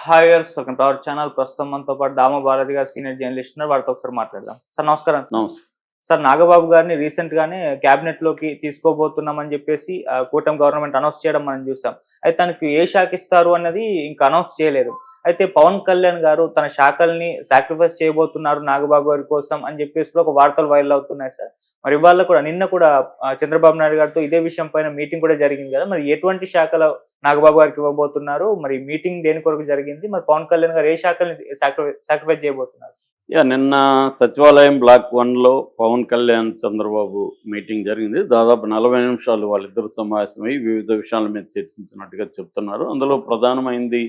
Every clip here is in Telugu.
హాయర్స్ వెల్కమ్ టు అవర్ ఛానల్. ప్రస్తుతం మనతో పాటు దామ భారతి గారు సీనియర్ జర్నలిస్ట్ ఉన్నారు. వారితో ఒకసారి మాట్లాడదాం. సార్ నమస్కారం సార్. నమస్తే. సార్ నాగబాబు గారిని రీసెంట్ గానే క్యాబినెట్ లోకి తీసుకోబోతున్నామని చెప్పేసి కూటమి గవర్నమెంట్ అనౌన్స్ చేయడం మనం చూసాం. అయితే తనకి ఏ శాఖ ఇస్తారు అన్నది ఇంకా అనౌన్స్ చేయలేదు. అయితే పవన్ కళ్యాణ్ గారు తన శాఖల్ని సాక్రిఫైస్ చేయబోతున్నారు నాగబాబు గారి కోసం అని చెప్పేసి ఒక వార్తలు వైరల్ అవుతున్నాయి సార్. మరి ఇవాళ కూడా నిన్న కూడా చంద్రబాబు నాయుడు గారితో ఇదే విషయం పైన మీటింగ్ కూడా జరిగింది కదా. మరి ఎటువంటి శాఖల నాగబాబు గారికి ఇవ్వబోతున్నారు? మరి మీటింగ్ దేని కొరకు జరిగింది? మరి పవన్ కళ్యాణ్ గారు ఏ శాఖల్ని సాక్రిఫైస్ చేయబోతున్నారు? నిన్న సచివాలయం బ్లాక్ 1లో పవన్ కళ్యాణ్ చంద్రబాబు మీటింగ్ జరిగింది. దాదాపు 40 నిమిషాలు వాళ్ళిద్దరు సమావేశమై వివిధ విషయాల మీద చర్చించినట్టుగా చెప్తున్నారు. అందులో ప్రధానమైంది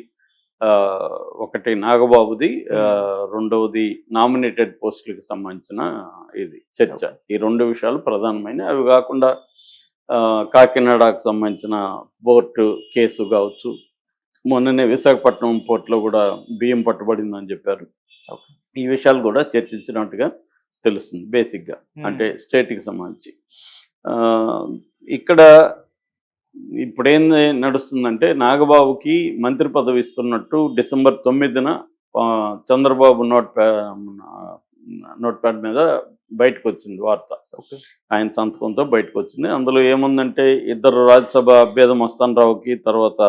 ఒకటి నాగబాబుది, రెండవది నామినేటెడ్ పోస్టులకు సంబంధించిన ఇది చర్చ. ఈ 2 విషయాలు ప్రధానమైనవి. అవి కాకుండా కాకినాడకు సంబంధించిన పోర్టు కేసు కావచ్చు, మొన్ననే విశాఖపట్నం పోర్టులో కూడా బియ్యం పట్టుబడిందని చెప్పారు. ఈ విషయాలు కూడా చర్చించినట్టుగా తెలుస్తుంది బేసిక్గా, అంటే స్టేట్కి సంబంధించి. ఇక్కడ ఇప్పుడేంది నడుస్తుందంటే, నాగబాబుకి మంత్రి పదవి ఇస్తున్నట్టు డిసెంబర్ 9న చంద్రబాబు నోట్ ప్యాడ్ మీద బయటకు వచ్చింది వార్త. ఆయన సంతకంతో బయటకు వచ్చింది. అందులో ఏముందంటే, ఇద్దరు రాజ్యసభ అభ్యర్థి మస్తాన్ రావుకి, తర్వాత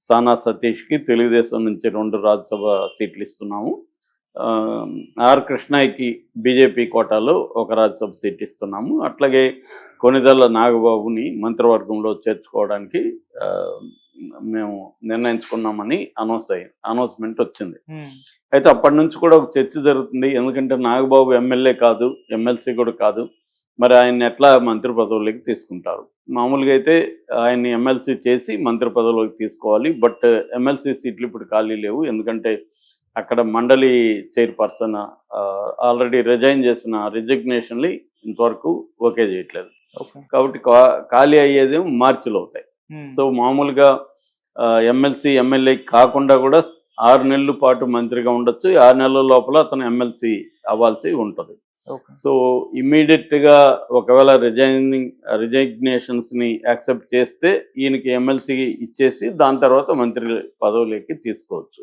సానా సతీష్కి తెలుగుదేశం నుంచి 2 రాజ్యసభ సీట్లు ఇస్తున్నాము. ఆర్ కృష్ణయ్యకి బీజేపీ కోటాలో ఒక రాజ్యసభ సీట్ ఇస్తున్నాము. అట్లాగే కొనిదెల నాగబాబుని మంత్రివర్గంలో చేర్చుకోవడానికి మేము నిర్ణయించుకున్నామని అనౌన్స్మెంట్ వచ్చింది. అయితే అప్పటి నుంచి కూడా ఒక చర్చ జరుగుతుంది. ఎందుకంటే నాగబాబు ఎమ్మెల్యే కాదు, ఎమ్మెల్సీ కూడా కాదు. మరి ఆయన్ని ఎట్లా మంత్రి పదవులకి తీసుకుంటారు? మామూలుగా అయితే ఆయన్ని ఎమ్మెల్సీ చేసి మంత్రి పదవులకు తీసుకోవాలి. బట్ ఎమ్మెల్సీ సీట్లు ఇప్పుడు ఖాళీ లేవు. ఎందుకంటే అక్కడ మండలి చైర్పర్సన్ ఆల్రెడీ రిజైన్ చేసిన రిజిగ్నేషన్లు ఇంతవరకు ఓకే చేయట్లేదు. కాబట్టి ఖాళీ అయ్యేది మార్చిలో అవుతాయి. సో మామూలుగా ఎమ్మెల్సీ ఎమ్మెల్యే కాకుండా కూడా 6 నెలల పాటు మంత్రిగా ఉండొచ్చు. 6 నెలల లోపల అతను ఎమ్మెల్సీ అవ్వాల్సి ఉంటుంది. సో ఇమ్మీడియట్గా ఒకవేళ రిజైగ్నేషన్స్ని యాక్సెప్ట్ చేస్తే ఈయనకి ఎమ్మెల్సీ ఇచ్చేసి దాని తర్వాత మంత్రి పదవులకి తీసుకోవచ్చు.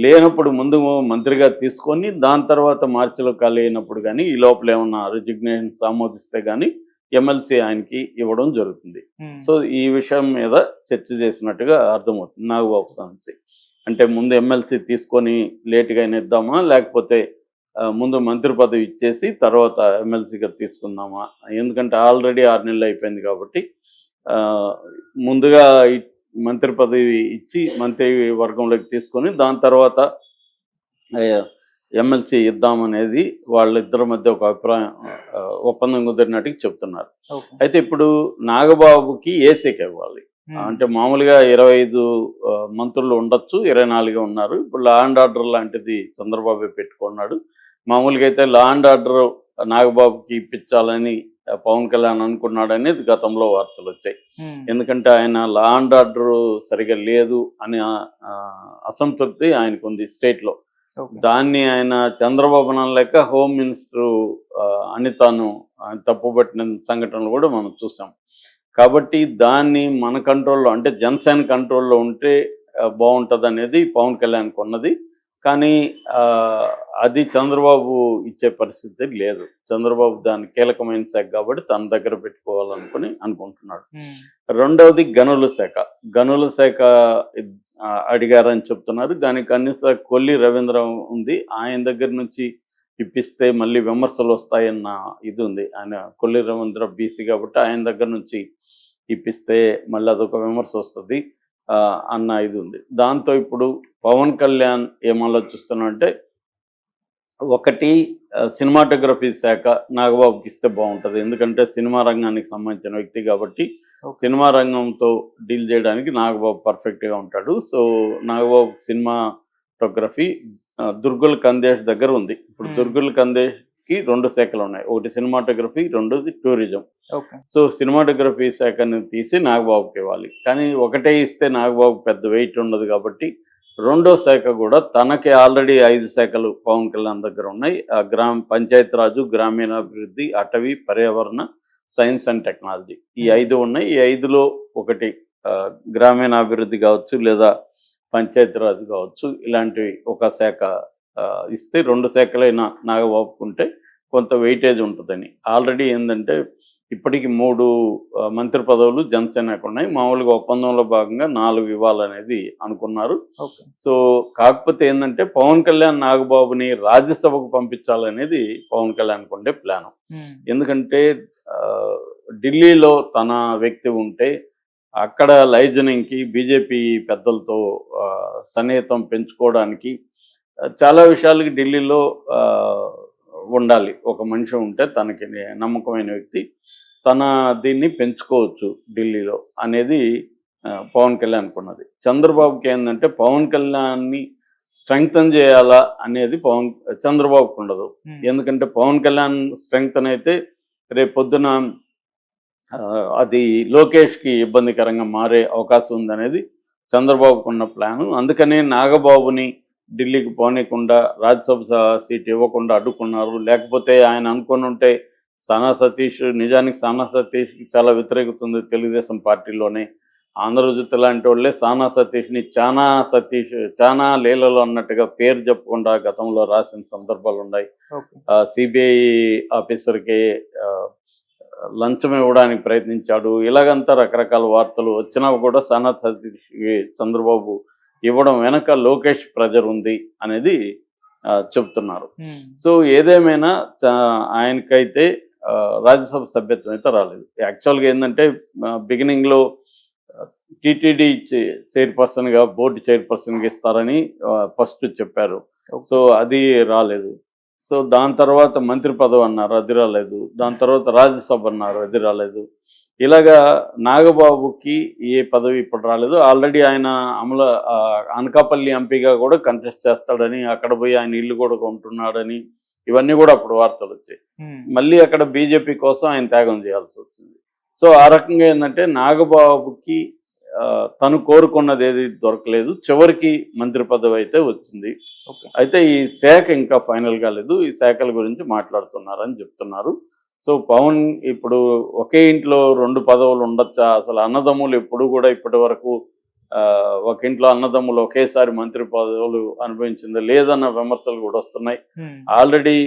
లేనప్పుడు ముందు మంత్రిగా తీసుకొని దాని తర్వాత మార్చిలో ఖాళీ అయినప్పుడు కానీ, ఈ లోపల ఏమన్నా రిజిగ్నేషన్స్ ఆమోదిస్తే కానీ ఎమ్మెల్సీ ఆయనకి ఇవ్వడం జరుగుతుంది. సో ఈ విషయం మీద చర్చ చేసినట్టుగా అర్థమవుతుంది నాగబాబు సంబంధించి. అంటే ముందు ఎమ్మెల్సీ తీసుకొని లేటుగా అయినా ఇద్దామా, లేకపోతే ముందు మంత్రి పదవి ఇచ్చేసి తర్వాత ఎమ్మెల్సీగా తీసుకుందామా? ఎందుకంటే ఆల్రెడీ 6 నెలలు అయిపోయింది కాబట్టి ముందుగా మంత్రి పదవి ఇచ్చి మంత్రి వర్గంలోకి తీసుకొని దాని తర్వాత ఎమ్మెల్సీ ఇద్దామనేది వాళ్ళిద్దరి మధ్య ఒక అభిప్రాయం, ఒప్పందం కుదిరినట్టుగా చెప్తున్నారు. అయితే ఇప్పుడు నాగబాబుకి ఏ శాఖ ఇవ్వాలి అంటే, మామూలుగా 25 మంత్రులు ఉండొచ్చు, 24 ఉన్నారు. ఇప్పుడు లా అండ్ ఆర్డర్ లాంటిది చంద్రబాబు పెట్టుకున్నాడు. మామూలుగా అయితే లా అండ్ ఆర్డర్ నాగబాబుకి ఇప్పించాలని పవన్ కళ్యాణ్ అనుకున్నాడు అనేది గతంలో వార్తలు వచ్చాయి. ఎందుకంటే ఆయన లా అండ్ ఆర్డర్ సరిగా లేదు అనే అసంతృప్తి ఆయనకు ఉంది స్టేట్లో. దాన్ని ఆయన చంద్రబాబు లేక హోమ్ మినిస్టర్ అనితను తప్పుపట్టిన సంఘటనలు కూడా మనం చూసాం. కాబట్టి దాన్ని మన కంట్రోల్లో, అంటే జనసేన కంట్రోల్లో ఉంటే బాగుంటుంది అనేది పవన్ కళ్యాణ్కి ఉన్నది. కానీ అది చంద్రబాబు ఇచ్చే పరిస్థితి లేదు. చంద్రబాబు దాని కీలకమైన శాఖ కాబట్టి తన దగ్గర అనుకుంటున్నాడు. రెండవది గనుల శాఖ. గనుల శాఖ అడిగారని చెప్తున్నారు. దానికి కనీసం కొల్లి రవీంద్ర ఉంది, ఆయన దగ్గర నుంచి ఇప్పిస్తే మళ్ళీ విమర్శలు వస్తాయన్న ఇది ఉంది. ఆయన కొల్లి రవీంద్ర బీసీ కాబట్టి ఆయన దగ్గర నుంచి ఇప్పిస్తే మళ్ళీ అదొక విమర్శ వస్తుంది అన్న ఇది ఉంది. దాంతో ఇప్పుడు పవన్ కళ్యాణ్ ఏమాలోచిస్తున్నాడంటే, ఒకటి సినిమాటోగ్రఫీ శాఖ నాగబాబుకి ఇస్తే బాగుంటుంది. ఎందుకంటే సినిమా రంగానికి సంబంధించిన వ్యక్తి కాబట్టి సినిమా రంగంతో డీల్ చేయడానికి నాగబాబు పర్ఫెక్ట్గా ఉంటాడు. సో నాగబాబు సినిమాటోగ్రఫీ దుర్గుల్ కందేష్ దగ్గర ఉంది. ఇప్పుడు దుర్గుల్ కందేష్కి 2 శాఖలు ఉన్నాయి, ఒకటి సినిమాటోగ్రఫీ, రెండోది టూరిజం. సో సినిమాటోగ్రఫీ శాఖని తీసి నాగబాబుకి ఇవ్వాలి. కానీ ఒకటే ఇస్తే నాగబాబు పెద్ద వెయిట్ ఉండదు కాబట్టి రెండో శాఖ కూడా తనకి ఆల్రెడీ 5 శాఖలు పవన్ కళ్యాణ్ దగ్గర ఉన్నాయి. పంచాయతీరాజు, గ్రామీణాభివృద్ధి, అటవీ, పర్యావరణ, సైన్స్ అండ్ టెక్నాలజీ, ఈ 5 ఉన్నాయి. ఈ 5లో ఒకటి గ్రామీణాభివృద్ధి కావచ్చు, లేదా పంచాయతీరాజ్ కావచ్చు, ఇలాంటివి ఒక శాఖ ఇస్తే 2 శాఖలైనా నాగబాబుకు ఉంటే కొంత వెయిటేజ్ ఉంటుందని. ఆల్రెడీ ఏంటంటే ఇప్పటికి 3 మంత్రి పదవులు జనసేనకు ఉన్నాయి. మామూలుగా ఒప్పందంలో భాగంగా 4 ఇవ్వాలనేది అనుకున్నారు. ఓకే. సో కాకపోతే ఏంటంటే పవన్ కళ్యాణ్ నాగబాబుని రాజ్యసభకు పంపించాలనేది పవన్ కళ్యాణ్కు ఉండే ప్లాను. ఎందుకంటే ఢిల్లీలో తన వ్యక్తి ఉంటే అక్కడ లైజనింగ్కి బీజేపీ పెద్దలతో సన్నిహితం పెంచుకోవడానికి చాలా విషయాలకి ఢిల్లీలో ఉండాలి. ఒక మనిషి ఉంటే తనకి నమ్మకమైన వ్యక్తి తన దీన్ని పెంచుకోవచ్చు ఢిల్లీలో అనేది పవన్ కళ్యాణ్ అనుకున్నది. చంద్రబాబుకి ఏంటంటే పవన్ కళ్యాణ్ని స్ట్రెంగ్తన్ చేయాలా అనేది చంద్రబాబుకు ఉండదు. ఎందుకంటే పవన్ కళ్యాణ్ స్ట్రెంగ్తన్ అయితే రేపు పొద్దున అది లోకేష్కి ఇబ్బందికరంగా మారే అవకాశం ఉందనేది చంద్రబాబుకు ఉన్న ప్లాను. అందుకనే నాగబాబుని ఢిల్లీకి పోనీయకుండా రాజ్యసభ సీట్ ఇవ్వకుండా అడ్డుకున్నారు. లేకపోతే ఆయన అనుకుని ఉంటే సానా సతీష్, నిజానికి సానా సతీష్కి చాలా వ్యతిరేకత ఉంది తెలుగుదేశం పార్టీలోనే. ఆంధ్రజ్యోతి లాంటి వాళ్ళే సానా సతీష్ని చానా లీలలో అన్నట్టుగా పేరు చెప్పకుండా గతంలో రాసిన సందర్భాలు ఉన్నాయి. సిబిఐ ఆఫీసర్కి లంచం ఇవ్వడానికి ప్రయత్నించాడు. ఇలాగంతా రకరకాల వార్తలు వచ్చినా కూడా సానా సతీష్కి చంద్రబాబు ఇవ్వడం వెనక లోకేష్ ప్రెజర్ ఉంది అనేది చెప్తున్నారు. సో ఏదేమైనా ఆయనకైతే రాజ్యసభ సభ్యత్వం అయితే రాలేదు. యాక్చువల్గా ఏంటంటే బిగినింగ్లో టీటీడీ చైర్పర్సన్గా బోర్డు చైర్పర్సన్గా ఇస్తారని ఫస్ట్ చెప్పారు. సో అది రాలేదు. సో దాని తర్వాత మంత్రి పదవి అన్నారు, అది రాలేదు. దాని తర్వాత రాజ్యసభ అన్నారు, అది రాలేదు. ఇలాగా నాగబాబుకి ఏ పదవి ఇప్పుడు రాలేదు. ఆల్రెడీ ఆయన అనకాపల్లి ఎంపీగా కూడా కంటెస్ట్ చేస్తాడని, అక్కడ పోయి ఆయన ఇల్లు కూడా కొంటున్నాడని ఇవన్నీ కూడా అప్పుడు వార్తలు వచ్చాయి. మళ్ళీ అక్కడ బీజేపీ కోసం ఆయన త్యాగం చేయాల్సి వచ్చింది. సో ఆ రకంగా ఏంటంటే నాగబాబుకి తను కోరుకున్నది ఏది దొరకలేదు. చివరికి మంత్రి పదవి అయితే వచ్చింది. అయితే ఈ శాఖ ఇంకా ఫైనల్ కాలేదు. ఈ శాఖల గురించి మాట్లాడుతున్నారని చెప్తున్నారు. సో పవన్ ఇప్పుడు ఒకే ఇంట్లో 2 పదవులు ఉండొచ్చా? అసలు అన్నదమ్ములు ఎప్పుడు కూడా ఇప్పటి వరకు ఒక ఇంట్లో అన్నదమ్ములు ఒకేసారి మంత్రి పదవులు అనుభవించింది లేదన్న విమర్శలు కూడా వస్తున్నాయి. ఆల్రెడీ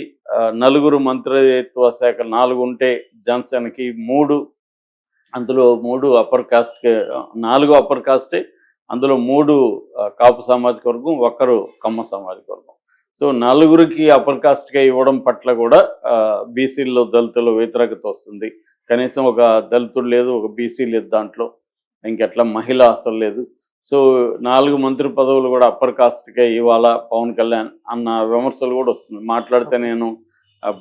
4 మంత్రిత్వ శాఖ 4 ఉంటే జనసేనకి 3, అందులో 3 అప్పర్ కాస్ట్, 4 అప్పర్ కాస్టే, అందులో 3 కాపు సామాజిక వర్గం, 1 కమ్మ సామాజిక వర్గం. సో 4కి అప్పర్ కాస్ట్గా ఇవ్వడం పట్ల కూడా బీసీల్లో దళితులు వ్యతిరేకత వస్తుంది. కనీసం ఒక దళితుడు లేదు, ఒక బీసీ లేదు, దాంట్లో ఇంకెట్లా మహిళ అసలు లేదు. సో 4 మంత్రి పదవులు కూడా అప్పర్ కాస్ట్గా ఇవ్వాలా పవన్ కళ్యాణ్ అన్న విమర్శలు కూడా వస్తుంది. మాట్లాడితే నేను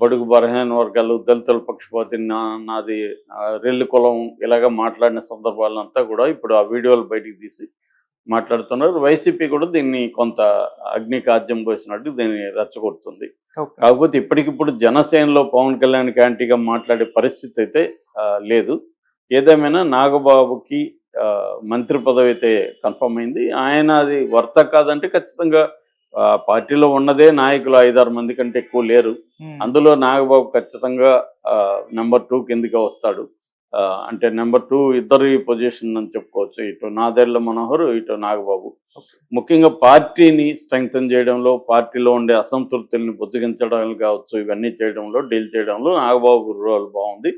బడుగు బలహీన వర్గాలు, దళితుల పక్షపాతి, నాది రెల్లు కులం, ఇలాగా మాట్లాడిన సందర్భాలంతా కూడా ఇప్పుడు ఆ వీడియోలు బయటికి తీసి మాట్లాడుతున్నారు. వైసీపీ కూడా దీన్ని కొంత అగ్నికార్యం పోసినట్టు దీన్ని రెచ్చగొడుతుంది. కాకపోతే ఇప్పటికిప్పుడు జనసేనలో పవన్ కళ్యాణ్కి యాంటీగా మాట్లాడే పరిస్థితి అయితే లేదు. ఏదేమైనా నాగబాబుకి మంత్రి పదవి అయితే కన్ఫర్మ్ అయింది. ఆయన అది వర్త కాదంటే ఖచ్చితంగా పార్టీలో ఉన్నదే నాయకులు 5-6 మంది కంటే ఎక్కువ లేరు. అందులో నాగబాబు ఖచ్చితంగా నెంబర్ 2 కిందగా వస్తాడు. అంటే నెంబర్ 2 ఇద్దరి పొజిషన్ అని చెప్పుకోవచ్చు. ఇటు నాదెళ్ల మనోహర్, ఇటు నాగబాబు. ముఖ్యంగా పార్టీని స్ట్రెంగ్తన్ చేయడంలో, పార్టీలో ఉండే అసంతృప్తుల్ని బుజ్జగించడం కావచ్చు, ఇవన్నీ చేయడంలో, డీల్ చేయడంలో నాగబాబు రోల్ బాగుంది.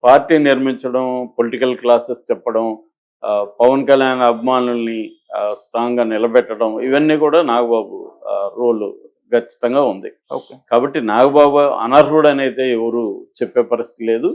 పార్టీ నిర్మించడం, పొలిటికల్ క్లాసెస్ చెప్పడం, పవన్ కళ్యాణ్ అభిమానుల్ని స్ట్రాంగ్గా నిలబెట్టడం, ఇవన్నీ కూడా నాగబాబు రోల్ ఖచ్చితంగా ఉంది. కాబట్టి నాగబాబు అనర్హుడు అనేది ఎవరు చెప్పే పరిస్థితి లేదు.